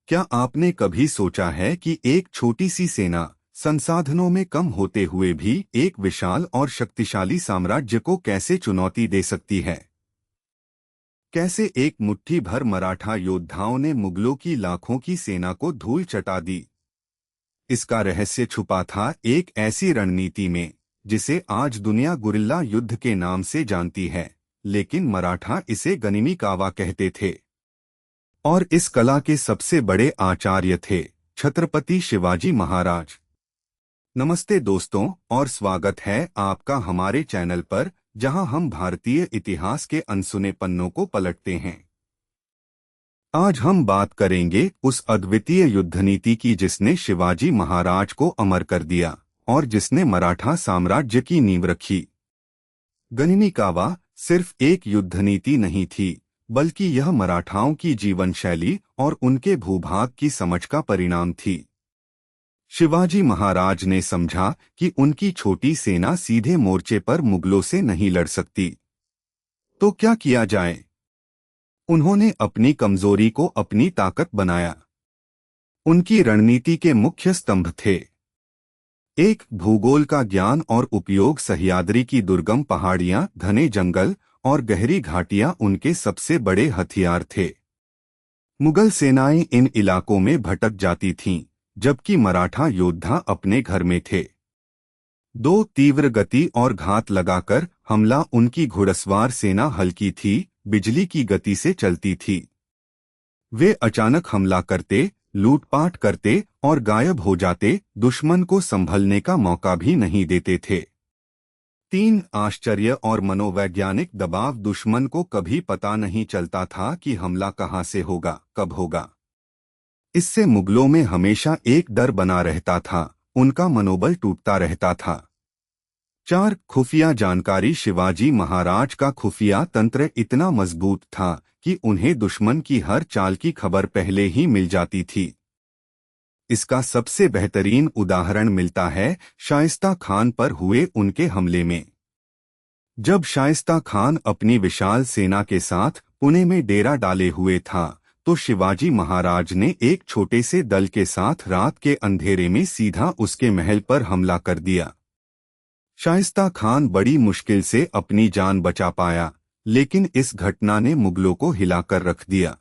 क्या आपने कभी सोचा है कि एक छोटी सी सेना संसाधनों में कम होते हुए भी एक विशाल और शक्तिशाली साम्राज्य को कैसे चुनौती दे सकती है? कैसे एक मुट्ठी भर मराठा योद्धाओं ने मुगलों की लाखों की सेना को धूल चटा दी? इसका रहस्य छुपा था एक ऐसी रणनीति में जिसे आज दुनिया गुरिल्ला युद्ध के नाम से जानती है, लेकिन मराठा इसे गनिमी कावा कहते थे। और इस कला के सबसे बड़े आचार्य थे छत्रपति शिवाजी महाराज। नमस्ते दोस्तों, और स्वागत है आपका हमारे चैनल पर, जहां हम भारतीय इतिहास के अनसुने पन्नों को पलटते हैं। आज हम बात करेंगे उस अद्वितीय युद्ध नीति की जिसने शिवाजी महाराज को अमर कर दिया और जिसने मराठा साम्राज्य की नींव रखी। गनिमी कावा सिर्फ एक युद्ध नीति नहीं थी, बल्कि यह मराठाओं की जीवन शैली और उनके भूभाग की समझ का परिणाम थी। शिवाजी महाराज ने समझा कि उनकी छोटी सेना सीधे मोर्चे पर मुगलों से नहीं लड़ सकती। तो क्या किया जाए? उन्होंने अपनी कमजोरी को अपनी ताकत बनाया। उनकी रणनीति के मुख्य स्तंभ थे: एक, भूगोल का ज्ञान और उपयोग। सह्याद्री की दुर्गम पहाड़ियां, घने जंगल और गहरी घाटियां उनके सबसे बड़े हथियार थे। मुगल सेनाएं इन इलाकों में भटक जाती थीं, जबकि मराठा योद्धा अपने घर में थे। दो, तीव्र गति और घात लगाकर हमला। उनकी घुड़सवार सेना हल्की थी, बिजली की गति से चलती थी। वे अचानक हमला करते, लूटपाट करते और गायब हो जाते, दुश्मन को संभलने का मौका भी नहीं देते थे। तीन, आश्चर्य और मनोवैज्ञानिक दबाव। दुश्मन को कभी पता नहीं चलता था कि हमला कहां से होगा, कब होगा। इससे मुगलों में हमेशा एक डर बना रहता था, उनका मनोबल टूटता रहता था। चार, खुफिया जानकारी। शिवाजी महाराज का खुफिया तंत्र इतना मजबूत था कि उन्हें दुश्मन की हर चाल की खबर पहले ही मिल जाती थी। इसका सबसे बेहतरीन उदाहरण मिलता है शाइस्ता खान पर हुए उनके हमले में। जब शाइस्ता खान अपनी विशाल सेना के साथ पुणे में डेरा डाले हुए था, तो शिवाजी महाराज ने एक छोटे से दल के साथ रात के अंधेरे में सीधा उसके महल पर हमला कर दिया। शाइस्ता खान बड़ी मुश्किल से अपनी जान बचा पाया, लेकिन इस घटना ने मुगलों को हिलाकर रख दिया।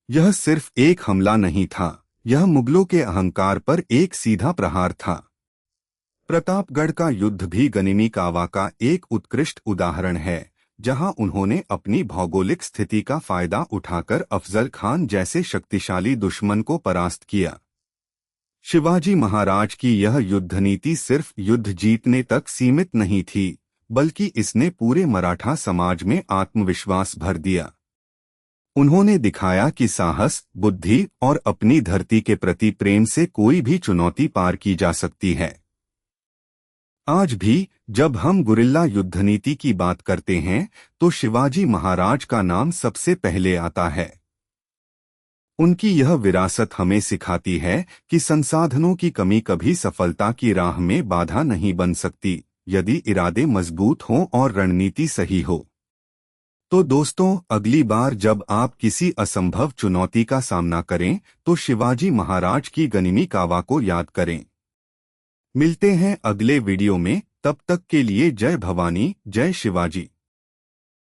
यह सिर्फ एक हमला नहीं था, यह मुगलों के अहंकार पर एक सीधा प्रहार था। प्रतापगढ़ का युद्ध भी गनिमी कावा का एक उत्कृष्ट उदाहरण है, जहां उन्होंने अपनी भौगोलिक स्थिति का फायदा उठाकर अफजल खान जैसे शक्तिशाली दुश्मन को परास्त किया। शिवाजी महाराज की यह युद्ध नीति सिर्फ युद्ध जीतने तक सीमित नहीं थी, बल्कि इसने पूरे मराठा समाज में आत्मविश्वास भर दिया। उन्होंने दिखाया कि साहस, बुद्धि और अपनी धरती के प्रति प्रेम से कोई भी चुनौती पार की जा सकती है। आज भी जब हम गुरिल्ला युद्ध नीति की बात करते हैं, तो शिवाजी महाराज का नाम सबसे पहले आता है। उनकी यह विरासत हमें सिखाती है कि संसाधनों की कमी कभी सफलता की राह में बाधा नहीं बन सकती, यदि इरादे मजबूत हों और रणनीति सही हो। तो दोस्तों, अगली बार जब आप किसी असंभव चुनौती का सामना करें, तो शिवाजी महाराज की गनिमी कावा को याद करें। मिलते हैं अगले वीडियो में, तब तक के लिए जय भवानी, जय शिवाजी।